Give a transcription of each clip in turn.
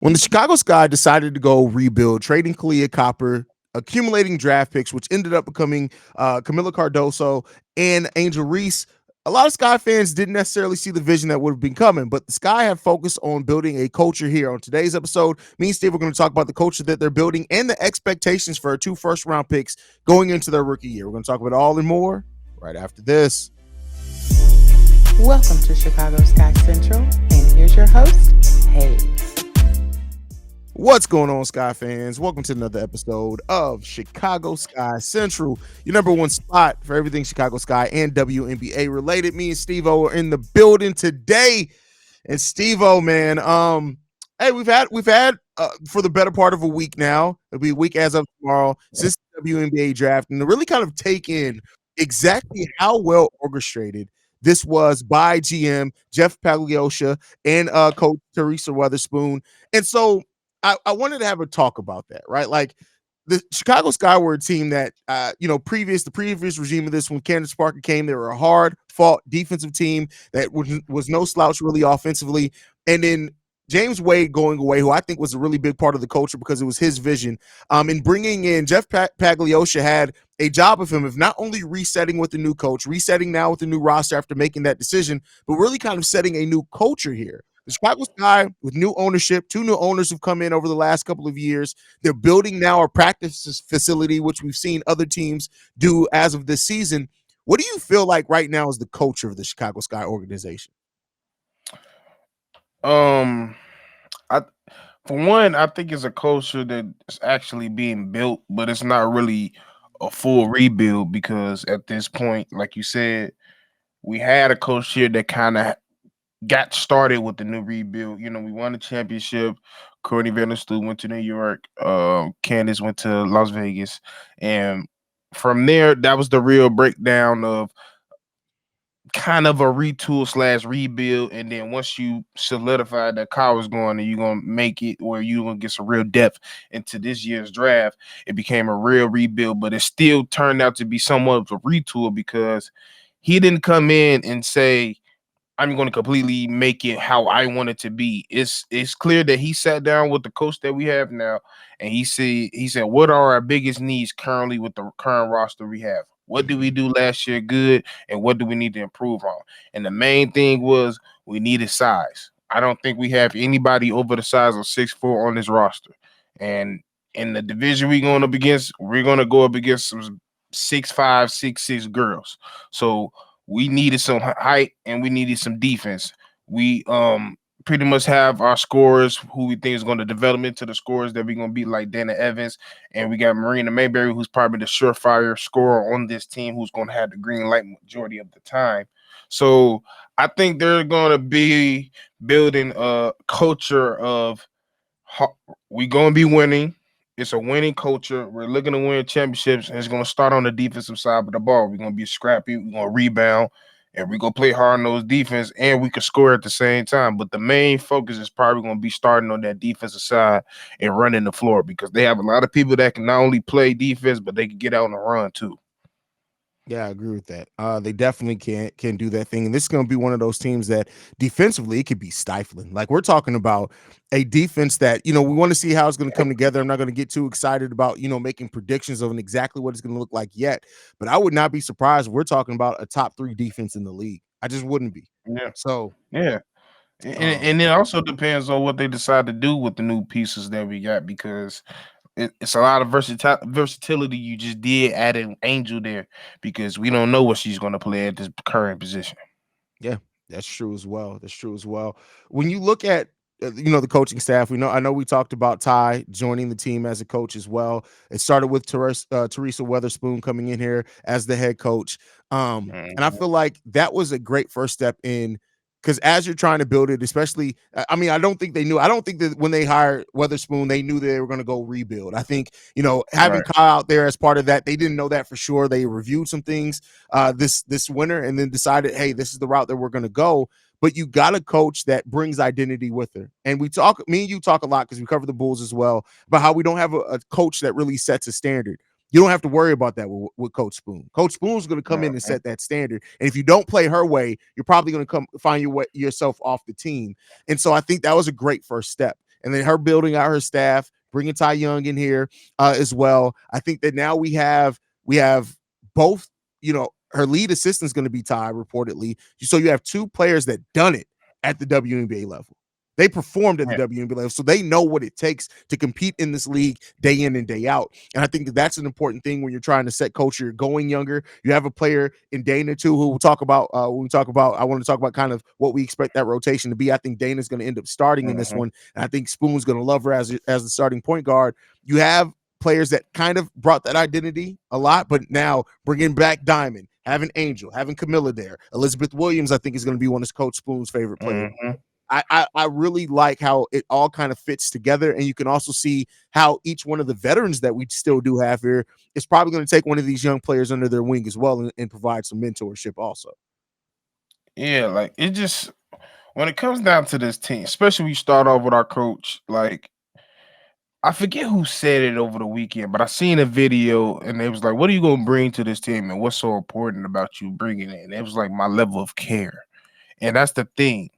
When the Chicago Sky decided to go rebuild, trading Kalia Copper, accumulating draft picks, which ended up becoming Kamilla Cardoso and Angel Reese, a lot of Sky fans didn't necessarily see the vision that would have been coming, but the Sky have focused on building a culture here. On today's episode, me and Steve are going to talk about the culture that they're building and the expectations for 2 first-round picks going into their rookie year. We're going to talk about it all and more right after this. Welcome to Chicago Sky Central, and here's your host, Haize. What's going on, Sky fans? Welcome to another episode of Chicago Sky Central, your number one spot for everything Chicago Sky and WNBA related. Me and Steve-0 are in the building today. And Steve-0, man, hey, we've had for the better part of a week now. It'll be a week as of tomorrow since the WNBA draft, and to really kind of take in exactly how well orchestrated this was by GM Jeff Pagliosha and Coach Teresa Weatherspoon. And so I wanted to have a talk about that, right? Like the Chicago Sky were a team that, the previous regime of this, when Candace Parker came, they were a hard fought defensive team that was no slouch really offensively. And then James Wade going away, who I think was a really big part of the culture because it was his vision. And bringing in Jeff Pagliosha had a job of him of not only resetting with the new coach, resetting now with the new roster after making that decision, but really kind of setting a new culture here. The Chicago Sky, with new ownership, 2 new owners have come in over the last couple of years. They're building now a practice facility, which we've seen other teams do as of this season. What do you feel like right now is the culture of the Chicago Sky organization? I for one, I think it's a culture that's actually being built, but it's not really a full rebuild because at this point, like you said, we had a coach here that kind of got started with the new rebuild. You know, we won the championship. Courtney Vanderstool went to New York. Candace went to Las Vegas, and from there, that was the real breakdown of kind of a retool / rebuild. And then once you solidify that car was going and you're gonna make it where you're gonna get some real depth into this year's draft, it became a real rebuild, but it still turned out to be somewhat of a retool because he didn't come in and say, I'm going to completely make it how I want it to be. It's clear that he sat down with the coach that we have now, and he said, what are our biggest needs currently with the current roster we have? What did we do last year good, and what do we need to improve on? And the main thing was we needed size. I don't think we have anybody over the size of 6'4" on this roster. And in the division we're going up against, we're going to go up against some 6'5", 6'6" girls. So we needed some height and we needed some defense. We pretty much have our scorers who we think is going to develop into the scorers that we're going to be, like Dana Evans, and we got Marina Mayberry, who's probably the surefire scorer on this team, who's going to have the green light majority of the time. So I think they're going to be building a culture of we're going to be winning. It's a winning culture. We're looking to win championships, and it's going to start on the defensive side of the ball. We're going to be scrappy. We're going to rebound, and we're going to play hard on those defense, and we can score at the same time. But the main focus is probably going to be starting on that defensive side and running the floor because they have a lot of people that can not only play defense, but they can get out and run too. Yeah, I agree with that. They definitely can do that thing. And this is going to be one of those teams that defensively it could be stifling. Like we're talking about a defense that, we want to see how it's going to come together. I'm not going to get too excited about, making predictions of exactly what it's going to look like yet. But I would not be surprised if we're talking about a top 3 defense in the league. I just wouldn't be. Yeah. So, yeah. And it also depends on what they decide to do with the new pieces that we got because it's a lot of versatility. You just did add an Angel there because we don't know what she's going to play at this current position. Yeah, that's true as well. When you look at the coaching staff, I know we talked about Ty joining the team as a coach as well. It started with Teresa Weatherspoon coming in here as the head coach. And I feel like that was a great first step in, because as you're trying to build it, especially, I don't think that when they hired Weatherspoon, they knew they were going to go rebuild. I think, having Kyle out there as part of that, they didn't know that for sure. They reviewed some things this winter and then decided, hey, this is the route that we're going to go. But you got a coach that brings identity with her. And me and you talk a lot because we cover the Bulls as well, about how we don't have a coach that really sets a standard. You don't have to worry about that with Coach Spoon. Coach Spoon's going to come in and set that standard. And if you don't play her way, you're probably going to find yourself off the team. And so I think that was a great first step. and then her building out her staff, bringing Ty Young in here as well. I think that now we have both. Her lead assistant is going to be Ty reportedly. So you have two players that done it at the WNBA level. They performed at the Yeah. WNBA level, so they know what it takes to compete in this league day in and day out. And I think that that's an important thing when you're trying to set culture. You're going younger. You have a player in Dana too, who we'll talk about when we talk about. I want to talk about kind of what we expect that rotation to be. I think Dana's going to end up starting in this Mhm. one, and I think Spoon's going to love her as the starting point guard. You have players that kind of brought that identity a lot, but now bringing back Diamond, having Angel, having Kamilla there, Elizabeth Williams, I think is going to be one of Coach Spoon's favorite players. Mhm. I really like how it all kind of fits together, and you can also see how each one of the veterans that we still do have here is probably going to take one of these young players under their wing as well, and provide some mentorship also. Yeah, like it just when it comes down to this team, especially we start off with our coach, like I forget who said it over the weekend, but I seen a video and it was like, "What are you gonna bring to this team, and what's so important about you bringing it?" And it was like my level of care, and that's the thing.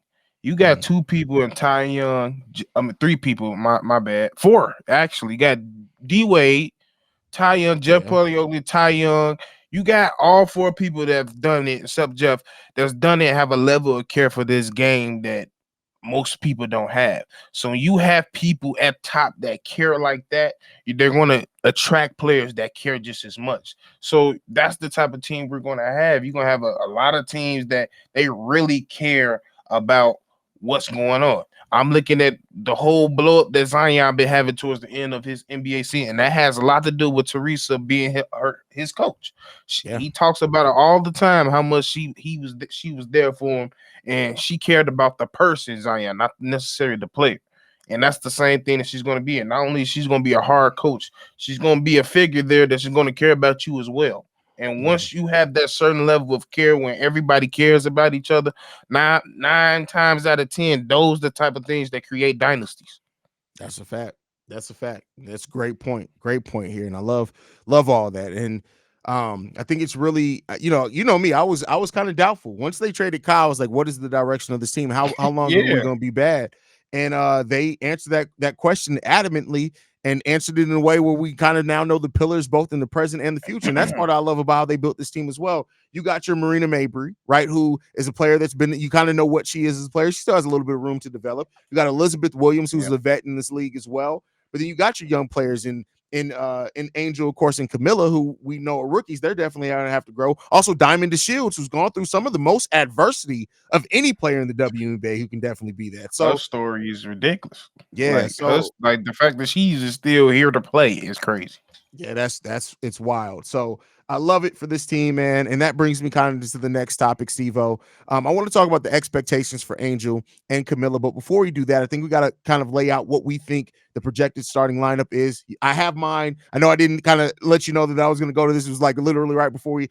You got Mhm. two people in Ty Young. Three people. My bad. Four actually. You got D Wade, Ty Young, Jeff Yeah, Pullioli, Ty Young. You got all four people that have done it, except Jeff, that's done it, have a level of care for this game that most people don't have. So when you have people at top that care like that, they're going to attract players that care just as much. So that's the type of team we're going to have. You're going to have a lot of teams that they really care about what's going on. I'm looking at the whole blow up that Zion been having towards the end of his NBA season, and that has a lot to do with Teresa being his coach. yeah, He talks about it all the time, how much she was there for him, and she cared about the person Zion, not necessarily the player. And that's the same thing that she's going to be. And not only she's going to be a hard coach, she's going to be a figure there that's going to care about you as well. And yeah. once you have that certain level of care when everybody cares about each other, nine times out of 10, those the type of things that create dynasties. That's a fact. That's a fact. That's a great point. Great point here, and I love all that. And I think it's really you know me. I was kind of doubtful once they traded Kyle. I was like, what is the direction of this team? How long are we Yeah. going to be bad? And they answered that question adamantly and answered it in a way where we kind of now know the pillars both in the present and the future. And that's part I love about how they built this team as well. You got your Marina Mabry, right? Who is a player that's been, you kind of know what she is as a player. She still has a little bit of room to develop. You got Elizabeth Williams, who's Yeah. a vet in this league as well. But then you got your young players in Angel, of course, and Kamilla, who we know are rookies. They're definitely going to have to grow. Also, Diamond DeShields, who's gone through some of the most adversity of any player in the WNBA, who can definitely be that. Her So story is ridiculous. yeah, Like her, so like the fact that she's still here to play is crazy. yeah, that's it's wild. So I love it for this team, man. And that brings me kind of to the next topic, Steve-O. I want to talk about the expectations for Angel and Kamilla. But before we do that, I think we got to kind of lay out what we think the projected starting lineup is. I have mine. I know I didn't kind of let you know that I was going to go to this. It was like literally right before we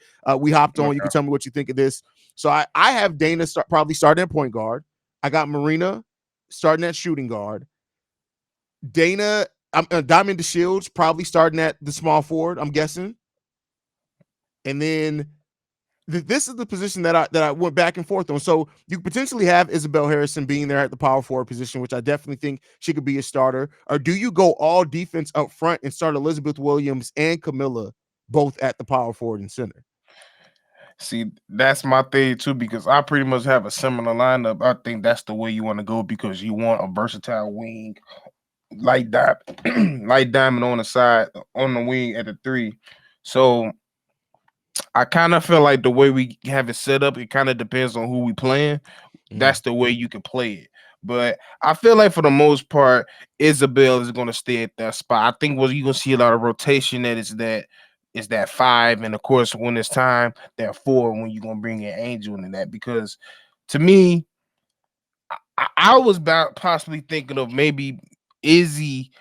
hopped on. You Okay. can tell me what you think of this. So I have Dana probably starting at point guard. I got Marina starting at shooting guard. Dana, Diamond DeShields probably starting at the small forward, I'm guessing. And then this is the position that I went back and forth on. So you potentially have Isabel Harrison being there at the power forward position, which I definitely think she could be a starter. Or do you go all defense up front and start Elizabeth Williams and Kamilla both at the power forward and center? See, that's my thing too, because I pretty much have a similar lineup. I think that's the way you want to go because you want a versatile wing, light dot, light diamond on the side, on the wing at the three. So I kind of feel like the way we have it set up, it kind of depends on who we playing. Mm, That's the way you can play it. But I feel like for the most part, Isabel is going to stay at that spot. I think what you're going to see a lot of rotation that five, and of course when it's time that four when you're going to bring in Angel into that. Because to me, I was about possibly thinking of maybe Izzy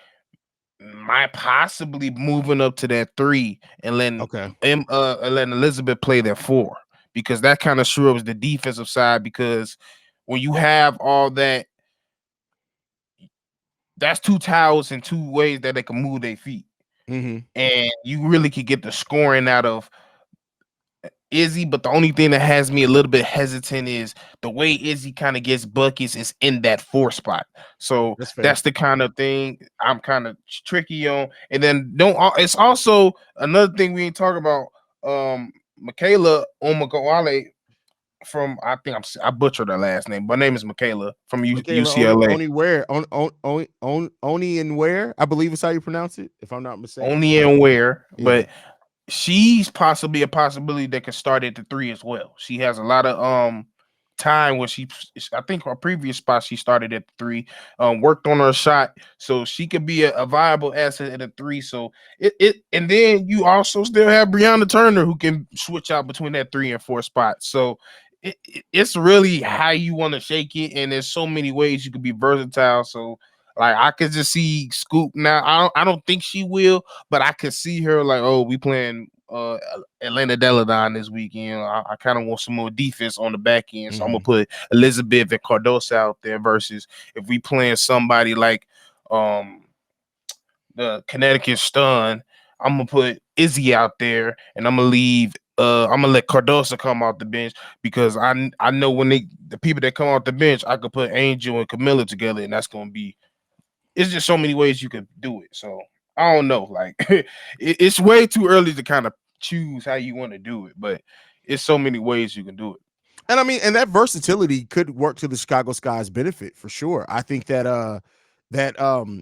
might possibly moving up to that three and okay. letting Elizabeth play that four because that kind of shores the defensive side because when you have all that, that's two towels and two ways that they can move their feet. Hmm. And you really could get the scoring out of Izzy, but the only thing that has me a little bit hesitant is the way Izzy kind of gets buckets is in that 4 spot. So That's fair. that's the kind of thing I'm kind of tricky on. And then don't it's also another thing we ain't talking about. Michaela Omagawale from I butchered her last name, but her name is Michaela from Michaela UCLA. Oni where Oni and where I believe is how you pronounce it, if I'm not mistaken. Only and where, Yeah. but she's possibly a possibility that can start at the 3 as well. She has a lot of time where I think her previous spot she started at the 3, worked on her shot, so she could be a viable asset at a 3. So and then you also still have Brianna Turner who can switch out between that 3 and 4 spot. So it's really how you want to shake it, and there's so many ways you could be versatile. So like I could just see Scoop now. I don't think she will, but I could see her like, oh, we playing Atlanta Deladon this weekend. I kind of want some more defense on the back end. So I'm gonna put Elizabeth and Cardoso out there versus if we playing somebody like the Connecticut Stun, I'm gonna put Izzy out there and I'm gonna leave I'm gonna let Cardoso come off the bench because I know when the people that come off the bench, I could put Angel and Kamilla together, and that's gonna be it's just so many ways you could do it. So I don't know. Like it's way too early to kind of choose how you want to do it, but it's so many ways you can do it. And I mean, and that versatility could work to the Chicago Sky's benefit for sure. I think that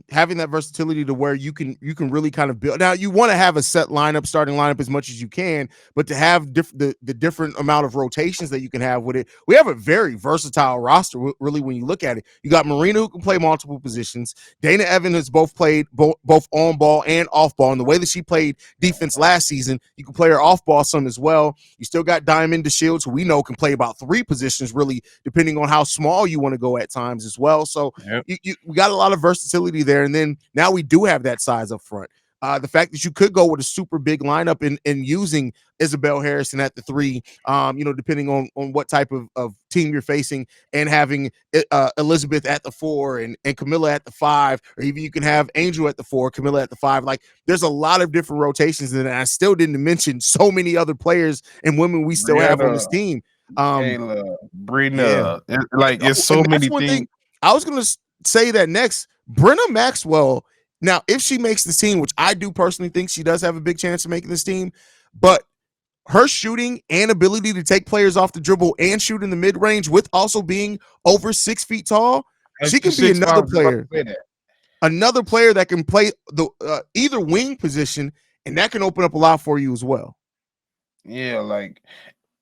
having that versatility to where you can really kind of build. Now you want to have a set lineup, starting lineup as much as you can, but to have the different amount of rotations that you can have with it, we have a very versatile roster. Really, when you look at it, you got Marina who can play multiple positions. Dana Evans has both played both on ball and off ball. And the way that she played defense last season, you can play her off ball some as well. You still got Diamond DeShields, who we know can play about 3 positions, really, depending on how small you want to go at times as well. So Yep. we got a lot of versatility there. And then now we do have that size up front. The fact that you could go with a super big lineup and using Isabel Harrison at the 3, depending on what type of team you're facing, and having Elizabeth at the 4 and Kamilla at the 5, or even you can have Angel at the 4, Kamilla at the 5. Like there's a lot of different rotations, and I still didn't mention so many other players and women we still have on Brianna, this team. Kayla, Yeah, Brina, like it's so and that's many one things. thing I was going to say that next. Brenna Maxwell, now, if she makes this team, which I do personally think she does have a big chance of making this team, but her shooting and ability to take players off the dribble and shoot in the mid range with also being over 6 feet tall, she can be 6'5" is about to say that. another player that can play the either wing position, and that can open up a lot for you as well. Yeah, like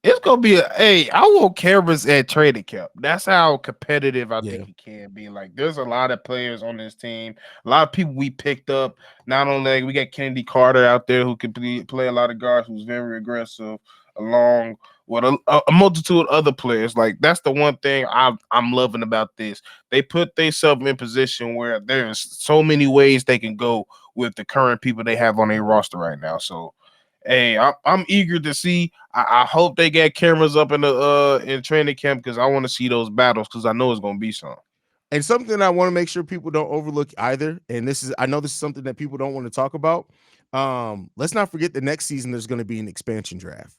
it's gonna be I want cameras at training camp. That's how competitive I Yeah. think it can be. Like, there's a lot of players on this team, a lot of people we picked up. Not only we got Kennedy Carter out there who can play a lot of guards, who's very aggressive, along with a multitude of other players. Like, that's the one thing I'm loving about this. They put themselves in position where there's so many ways they can go with the current people they have on their roster right now. So hey, I'm eager to see. I hope they get cameras up in training camp because I want to see those battles because I know it's gonna be some. And something I want to make sure people don't overlook either, and I know this is something that people don't want to talk about. Let's not forget the next season there's going to be an expansion draft.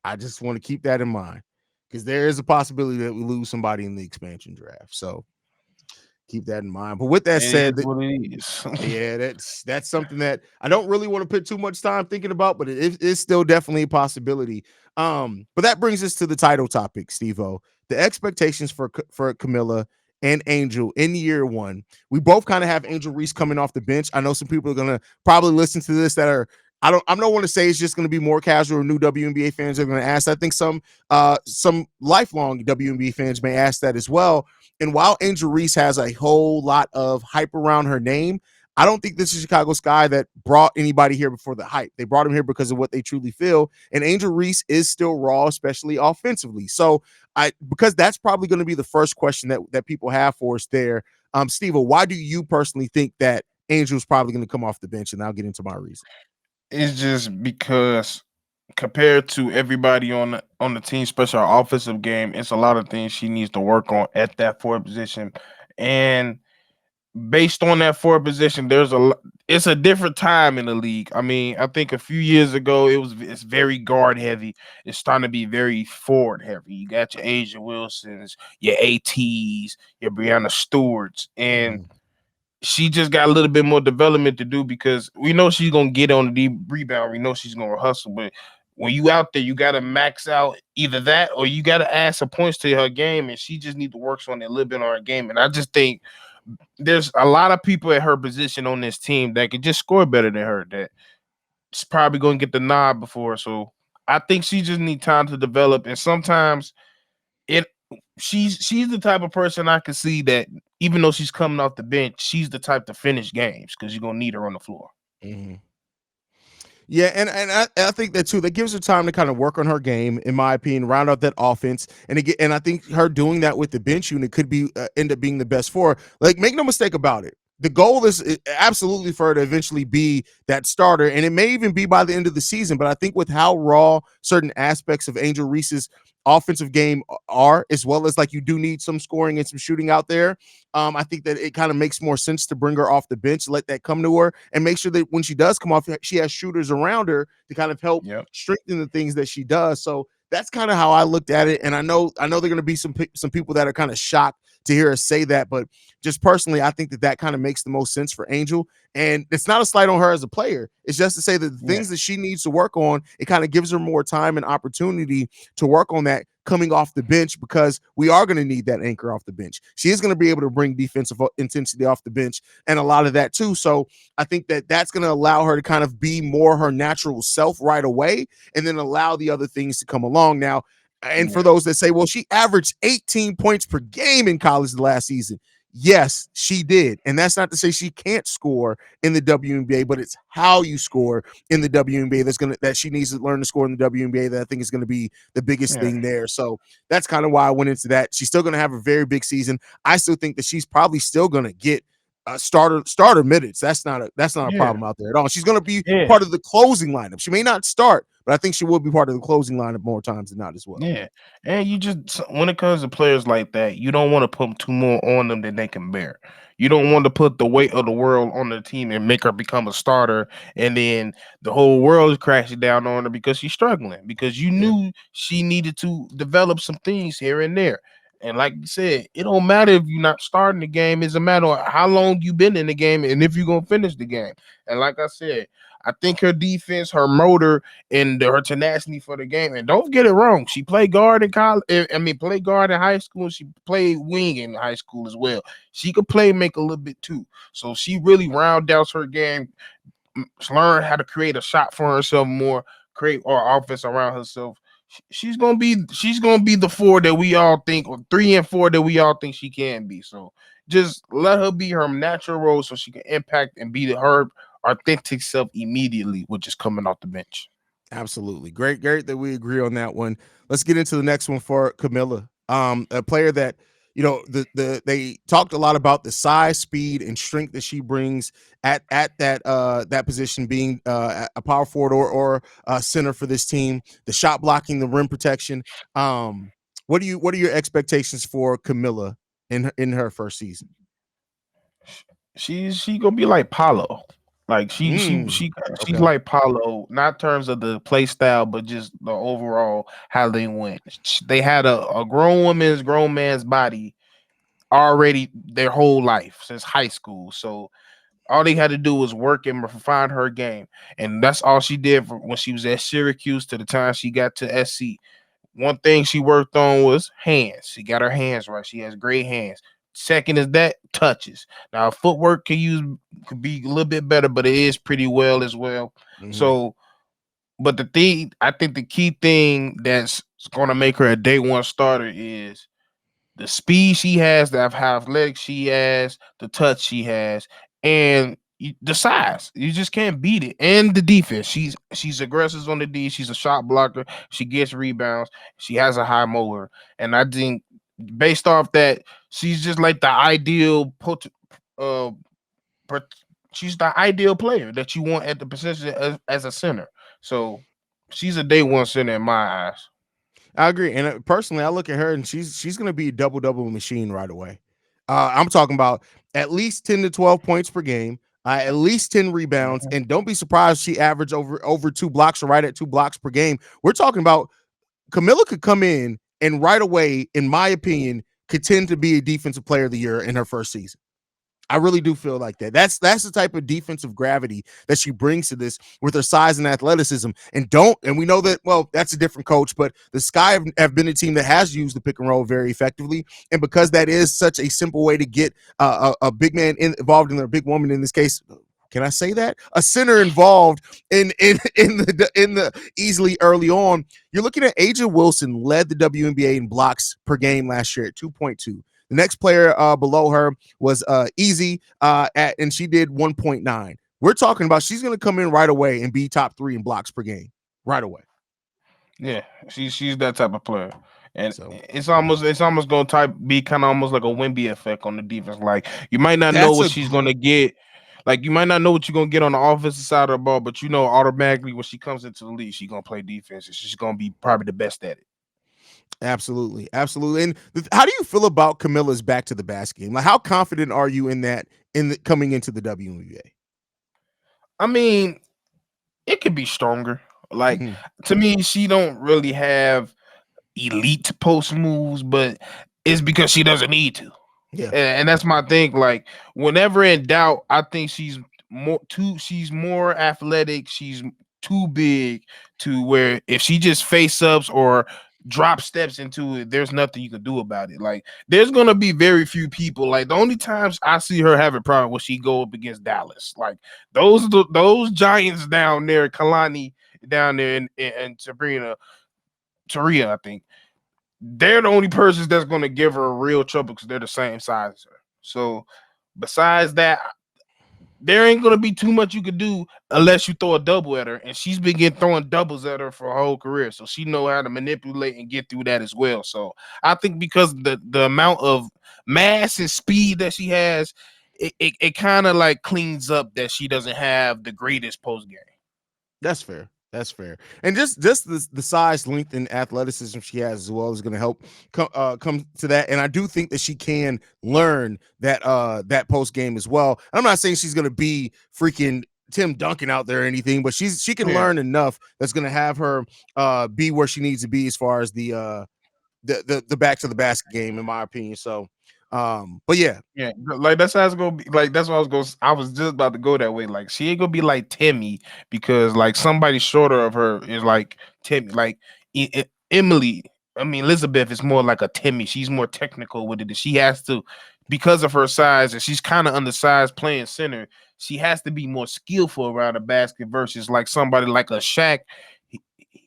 I just want to keep that in mind because there is a possibility that we lose somebody in the expansion draft. So keep that in mind. But with that It said, is what it is. yeah, that's something that I don't really want to put too much time thinking about, but it is still definitely a possibility. But that brings us to the title topic, Steve-O. The expectations for Kamilla and Angel in year 1. We both kind of have Angel Reese coming off the bench. I know some people are gonna probably listen to this that are I don't want to say it's just going to be more casual or new WNBA fans are going to ask. I think some lifelong WNBA fans may ask that as well. And while Angel Reese has a whole lot of hype around her name, I don't think this is Chicago Sky that brought anybody here before the hype. They brought him here because of what they truly feel. And Angel Reese is still raw, especially offensively. So because that's probably going to be the first question that people have for us there. Steve, why do you personally think that Angel's probably going to come off the bench? And I'll get into my reason. It's just because compared to everybody on the team, especially our offensive game, it's a lot of things she needs to work on at that forward position. And based on that forward position, it's a different time in the league. I mean, I think a few years ago it's very guard heavy. It's starting to be very forward heavy. You got your Asia Wilsons, your ATs, your Brianna Stewarts, and Mhm. she just got a little bit more development to do because we know she's gonna get on the rebound. We know she's gonna hustle, but when you out there, you gotta max out either that or you gotta add some points to her game, and she just need to work on it a little bit on her game. And I just think there's a lot of people at her position on this team that can just score better than her. That's probably gonna get the nod before. So I think she just need time to develop. And sometimes it she's the type of person I can see that even though she's coming off the bench, she's the type to finish games because you're gonna need her on the floor. Mhm. Yeah, and I think that too. That gives her time to kind of work on her game, in my opinion, round out that offense. And again, and I think her doing that with the bench unit could be end up being the best for her. Like, make no mistake about it. The goal is absolutely for her to eventually be that starter, and it may even be by the end of the season. But I think with how raw certain aspects of Angel Reese's offensive game are, as well as like you do need some scoring and some shooting out there. I think that it kind of makes more sense to bring her off the bench, let that come to her, and make sure that when she does come off, she has shooters around her to kind of help Yep. strengthen the things that she does. So that's kind of how I looked at it. And I know they're going to be some people that are kind of shocked to hear us say that, but just personally, I think that that kind of makes the most sense for Angel. And it's not a slight on her as a player. It's just to say that the Yeah. things that she needs to work on, it kind of gives her more time and opportunity to work on that coming off the bench, because we are going to need that anchor off the bench. She is going to be able to bring defensive intensity off the bench and a lot of that too. So I think that that's going to allow her to kind of be more her natural self right away, and then allow the other things to come along. Now, and for Yeah. those that say, well, she averaged 18 points per game in college the last season. Yes, she did. And that's not to say she can't score in the WNBA, but it's how you score in the WNBA that she needs to learn to score in the WNBA, that I think is going to be the biggest Yeah. thing there. So that's kind of why I went into that. She's still going to have a very big season. I still think that she's probably still going to get starter minutes. That's not a Yeah. problem out there at all. She's going to be Yeah. part of the closing lineup. She may not start, but I think she will be part of the closing lineup more times than not as well. Yeah, and you just when it comes to players like that, you don't want to put too more on them than they can bear. You don't want to put the weight of the world on the team and make her become a starter, and then the whole world is crashing down on her because she's struggling. Because you Yeah. knew she needed to develop some things here and there. And like you said, it don't matter if you're not starting the game. It's a matter of how long you've been in the game and if you're gonna finish the game. And like I said, I think her defense, her motor, and her tenacity for the game. And don't get it wrong, she played guard in college. I mean, played guard in high school. She played wing in high school as well. She could play make a little bit too. So she really round out her game, learn how to create a shot for herself more, create our offense around herself. She's gonna be the four that we all think, or 3 and 4 that we all think she can be. So just let her be her natural role so she can impact and be her authentic self immediately, which is coming off the bench. Absolutely. Great that we agree on that one. Let's get into the next one for Kamilla. A player that, they talked a lot about the size, speed, and strength that she brings at that position, being a power forward or center for this team, the shot blocking, the rim protection. What are your expectations for Kamilla in her first season? She gonna be like Paulo. Like she's Okay. like Paulo, not in terms of the play style, but just the overall how they went. They had a grown man's body already their whole life since high school. So all they had to do was work and refine her game, and that's all she did for when she was at Syracuse to the time she got to SC. One thing she worked on was hands. She got her hands right. She has great hands. Second is that touches. Now footwork could be a little bit better, but it is pretty well as well. Mhm. So, but the thing I think the key thing that's going to make her a day one starter is the speed she has, how athletic she has, the touch she has, and the size. You just can't beat it. And the defense. She's aggressive on the D. She's a shot blocker. She gets rebounds. She has a high motor. And I think based off that, she's just like the ideal uh per- she's the ideal player that you want at the position as a center. So she's a day one center in my eyes. I agree, and personally, I look at her and she's going to be a double double machine right away. I'm talking about at least 10 to 12 points per game, at least 10 rebounds, Mhm. and don't be surprised she averaged over 2 blocks or right at 2 blocks per game. We're talking about Kamilla could come in and right away, in my opinion, contend to be a defensive player of the year in her first season. I really do feel like that. That's the type of defensive gravity that she brings to this with her size and athleticism. And we know that, well, that's a different coach, but the Sky have been a team that has used the pick and roll very effectively. And because that is such a simple way to get a big man involved in, a big woman in this case, can I say that? A center involved in the easily early on. You're looking at Aja Wilson led the WNBA in blocks per game last year at 2.2. The next player below her was Easy, and she did 1.9. We're talking about she's going to come in right away and be top 3 in blocks per game right away. Yeah, she's that type of player, and So it's almost gonna be kind of almost like a Wimby effect on the defense. Like you might not know that's what a she's gonna get. Like you might not know what you're gonna get on the offensive side of the ball, but you know automatically when she comes into the league, she's gonna play defense, and she's gonna be probably the best at it. absolutely, absolutely. And how do you feel about Camilla's back to the basket game? Like, how confident are you in that coming into the WNBA? I mean, it could be stronger. Like Mm-hmm. to me, she don't really have elite post moves, but it's because she doesn't need to. Yeah, And that's my thing. Like, whenever in doubt, I think she's more athletic. She's too big to where if she just face ups or drop steps into it, there's nothing you can do about it. Like, there's gonna be very few people. Like, the only times I see her have a problem when she go up against Dallas. Like those giants down there, Kalani down there, and Sabrina Taria, I think they're the only persons that's going to give her a real trouble because they're the same size as her. So, besides that, there ain't going to be too much you could do unless you throw a double at her. And she's been getting throwing doubles at her for her whole career, so she know how to manipulate and get through that as well. So, I think because the amount of mass and speed that she has, it kind of like cleans up that she doesn't have the greatest post game. that's fair. That's fair. And just the size, length, and athleticism she has as well is going to help come to that. And I do think that she can learn that post game as well. I'm not saying she's going to be freaking Tim Duncan out there or anything, but she can Yeah. learn enough that's going to have her be where she needs to be as far as the back to the basket game, in my opinion. So, but yeah, Yeah, like that's how it's gonna be. Like that's what I was going. I was just about to go that way. Like she ain't gonna be like Timmy because like somebody shorter of her is like Timmy. Like Emily. I mean Elizabeth is more like a Timmy. She's more technical with it. She has to because of her size and she's kind of undersized playing center. She has to be more skillful around the basket versus like somebody like a Shaq.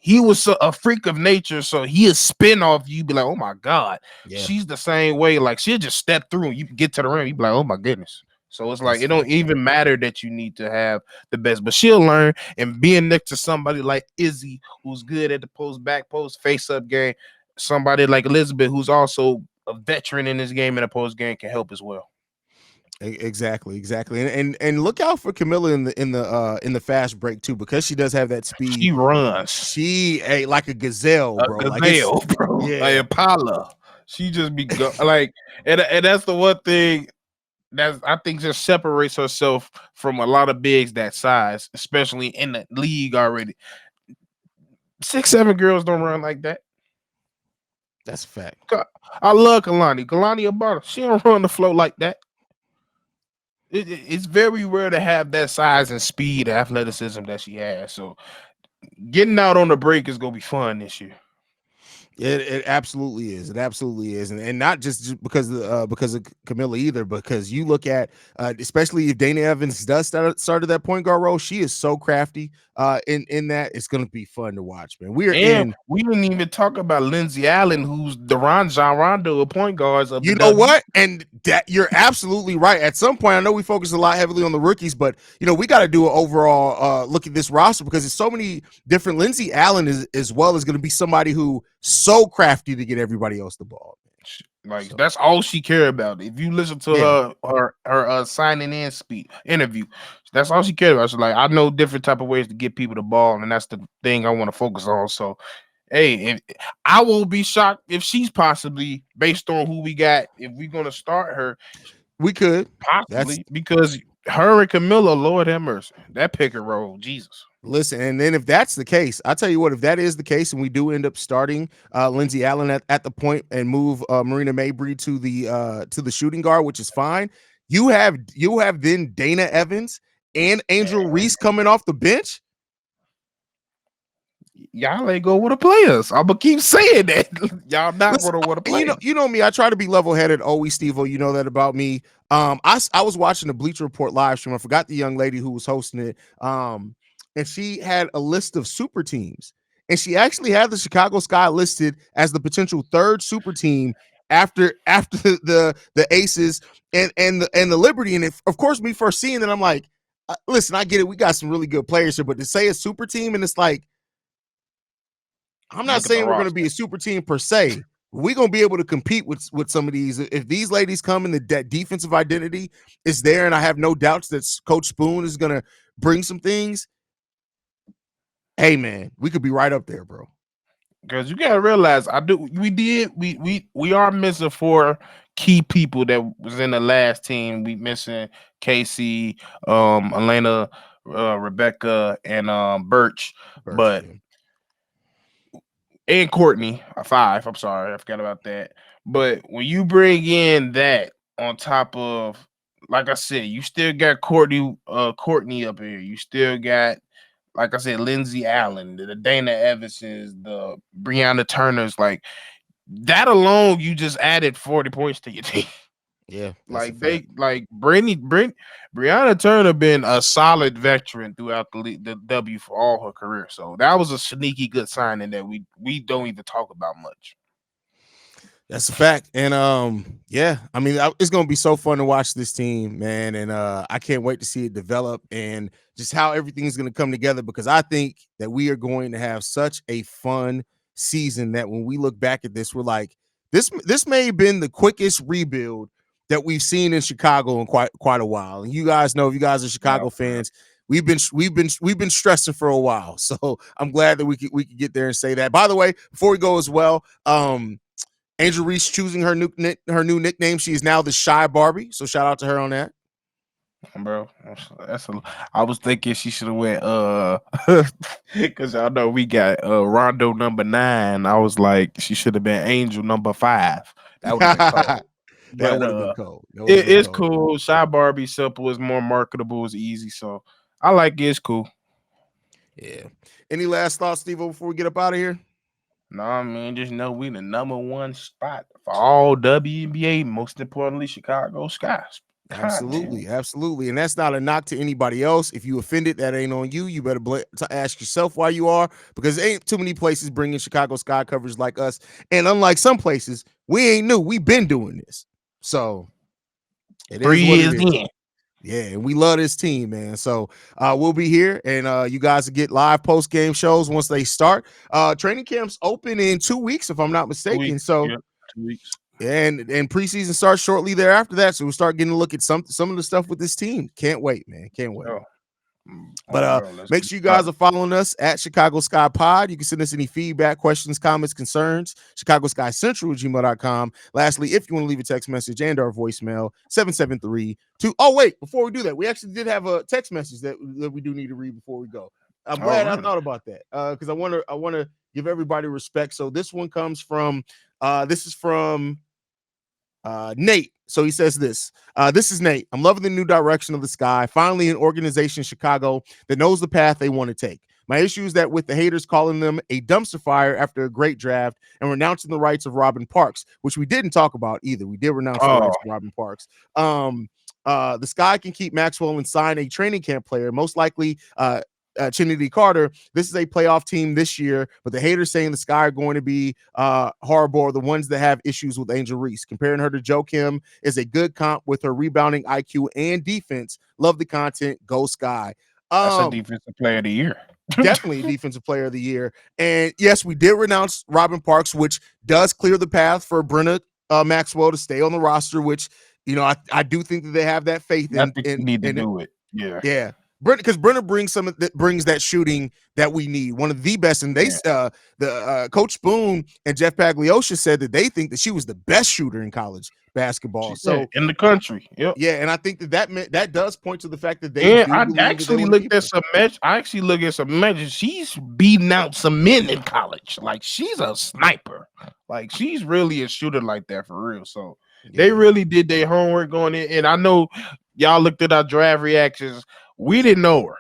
He was a freak of nature, so he'll spin off you. Be like, oh my god, yeah, she's the same way. Like she'll just step through and you can get to the rim. You be like, oh my goodness. So it's like that's it don't fair. even matter that you need to have the best, but she'll learn. And being next to somebody like Izzy, who's good at the post, back post, face up game, somebody like Elizabeth, who's also a veteran in this game and a post game, can help as well. Exactly, exactly, and look out for Kamilla in the fast break too, because she does have that She speed. runs She ain't like a gazelle, a bro. Like it's gazelle, bro, a yeah, Impala. She just be like, and that's the one thing that's I think just separates herself from a lot of bigs that size, especially in the league already. 6'7" girls don't run like that. that's a fact. I love Kalani. Kalani Abata. She don't run the flow like that. It's very rare to have that size and speed, athleticism that she has. So getting out on the break is gonna be fun this year. It absolutely is. It absolutely is, and not just because of Kamilla either. Because you look at especially if Dana Evans does start that point guard role, she is so crafty. In that it's going to be fun to watch, man. We are And in. we didn't even talk about Lindsey Allen, who's the John Rondo of point guards of the You know W. what? And that you're absolutely right. At some point, I know we focus a lot heavily on the rookies, but we got to do an overall look at this roster because there's so many different. Lindsey Allen is as well as going to be somebody who so crafty to get everybody else the ball. Like So that's all she care about. If you listen to yeah, her signing in speech interview, that's all she cared about. She's like, I know different type of ways to get people the ball, and that's the thing I want to focus on. So Hey, I won't be shocked if she's possibly based on who we got. If we're gonna start her, We could. That's possibly because her and Kamilla, Lord have mercy, that pick and roll, Jesus. Listen, and then if that's the case, I'll tell you what, if that is the case and we do end up starting Lindsey Allen at the point and move Marina Mabrey to the shooting guard, which is fine. You have then Dana Evans and Angel Reese coming off the bench. Y'all ain't go with the players. I'm gonna keep saying that. Y'all not Listen, gonna want to play. you know me. I try to be level headed. Always, Steve-O. You know that about me. I was watching the Bleacher Report live stream. I forgot the young lady who was hosting it. And she had a list of super teams, and she actually had the Chicago Sky listed as the potential third super team after the Aces and the Liberty. And of course, me first seeing it, I'm like, listen, I get it. We got some really good players here, but to say a super team, and it's like, I'm not saying we're going to be a super team per se. We're going to be able to compete with some of these. If these ladies come and that defensive identity is there, and I have no doubts that Coach Spoon is going to bring some things, hey, man, we could be right up there, bro. Because you gotta realize, we are missing 4 key people that was in the last team. We missing Casey, Elena, Rebecca, and Birch, but Yeah. and Courtney, 5. I'm sorry, I forgot about that. But when you bring in that on top of, like I said, you still got Courtney up here. You still got, like I said, Lindsey Allen, the Dana Evansons, the Breonna Turners. Like that alone, you just added 40 points to your team. Yeah, Like Breonna Turner been a solid veteran throughout the W for all her career. So that was a sneaky good signing that we don't even talk about much. That's a fact. And yeah, I mean, it's gonna be so fun to watch this team, man. And I can't wait to see it develop and just how everything is gonna come together, because I think that we are going to have such a fun season that when we look back at this, we're like, this may have been the quickest rebuild that we've seen in Chicago in quite a while. And you guys know, if you guys are Chicago fans, we've been stressing for a while. So I'm glad that we could get there and say that. By the way, before we go as well, Angel Reese choosing her new nickname. She is now the Shy Barbie. So shout out to her on that. Bro, I was thinking she should have went because y'all know we got Rondo number 9. I was like, she should have been Angel number 5. That would have been cold. That would have been cold. It's cool. Shy Barbie, simple, is more marketable, is easy. So I like it. It's cool. Yeah. Any last thoughts, Steve, before we get up out of here? No, I mean, just know we the number 1 spot for all WNBA, most importantly, Chicago Skies. Absolutely, absolutely. And that's not a knock to anybody else. If you offended, that ain't on you. You better ask yourself why you are, because there ain't too many places bringing Chicago Sky coverage like us. And unlike some places, we ain't new. We've been doing this. So it 3 is what years it is. in. Yeah, and we love this team, man. So we'll be here, and you guys will get live post-game shows once they start. Training camps open in 2 weeks, if I'm not mistaken. 2 weeks. So yeah, 2 weeks. And preseason starts shortly thereafter that. So we'll start getting a look at some of the stuff with this team. Can't wait, man. Can't wait. Oh. But make sure you guys are following us at Chicago Sky Pod. You can send us any feedback, questions, comments, concerns, Chicago Sky Central gmail.com. Lastly, if you want to leave a text message and our voicemail, 773-2. Oh, wait, before we do that, we actually did have a text message that we do need to read before we go. I'm glad I thought about that because I want to give everybody respect. So this one comes from Nate. So he says this. This is Nate. I'm loving the new direction of the Sky. Finally, an organization in Chicago that knows the path they want to take. My issue is that with the haters calling them a dumpster fire after a great draft and renouncing the rights of Robin Parks, which we didn't talk about either. We did renounce the rights of Robin Parks. The Sky can keep Maxwell and sign a training camp player, most likely Trinity Carter. This is a playoff team this year, but the haters saying the Sky are going to be horrible are the ones that have issues with Angel Reese. Comparing her to Joe Kim is a good comp with her rebounding IQ and defense. Love the content. Go Sky. That's a defensive player of the year. Definitely a defensive player of the year. And yes, we did renounce Robin Parks, which does clear the path for Brenna Maxwell to stay on the roster, which, you know, I do think that they have that faith in. Need to do it. Yeah. Yeah. Because Brenner brings brings that shooting that we need, one of the best. And they Coach Spoon and Jeff Pagliosha said that they think that she was the best shooter in college basketball. So in the country, yep. Yeah, and I think that does point to the fact that they do I believe actually that looked at some match. I actually looked at some matches. She's beating out some men in college. Like she's a sniper. Like she's really a shooter like that for real. So they really did their homework on it. And I know y'all looked at our draft reactions. We didn't know her.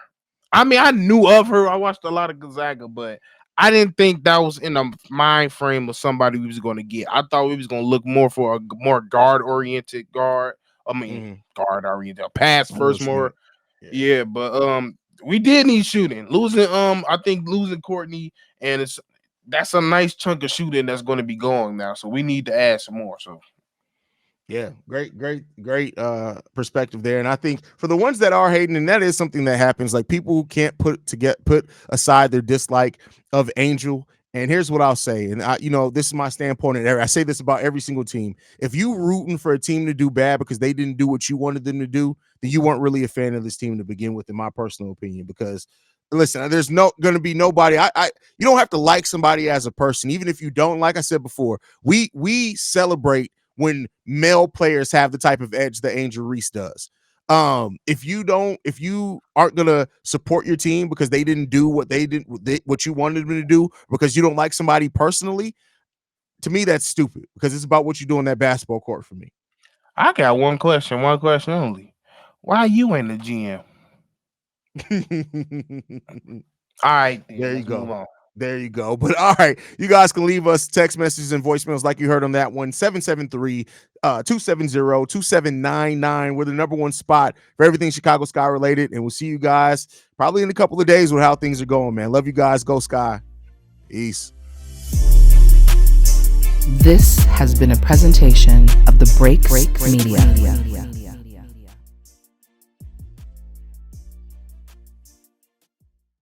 I mean, I knew of her. I watched a lot of Gonzaga, but I didn't think that was in the mind frame of somebody we was going to get. I thought we was going to look more for a more guard-oriented guard. I mean, guard-oriented, pass first more. Yeah, but we did need shooting. I think losing Courtney, and that's a nice chunk of shooting that's going to be going now. So we need to add some more. So yeah, great perspective there. And I think for the ones that are hating, and that is something that happens, like people who can't put aside their dislike of Angel. And here's what I'll say, and this is my standpoint, and I say this about every single team. If you rooting for a team to do bad because they didn't do what you wanted them to do, then you weren't really a fan of this team to begin with, in my personal opinion. Because listen, there's going to be nobody. You don't have to like somebody as a person, even if you don't. Like I said before, we celebrate when male players have the type of edge that Angel Reese does. If you aren't gonna support your team because they didn't do what what you wanted them to do, because you don't like somebody personally, to me that's stupid, because it's about what you do on that basketball court for me. I got one question only. Why you ain't the GM? All right, there you go. There you go. But all right, you guys can leave us text messages and voicemails like you heard on that one, 773-270-2799. We're the number one spot for everything Chicago Sky related, and we'll see you guys probably in a couple of days with how things are going, man. Love you guys. Go Sky. Peace. This has been a presentation of the Break Media.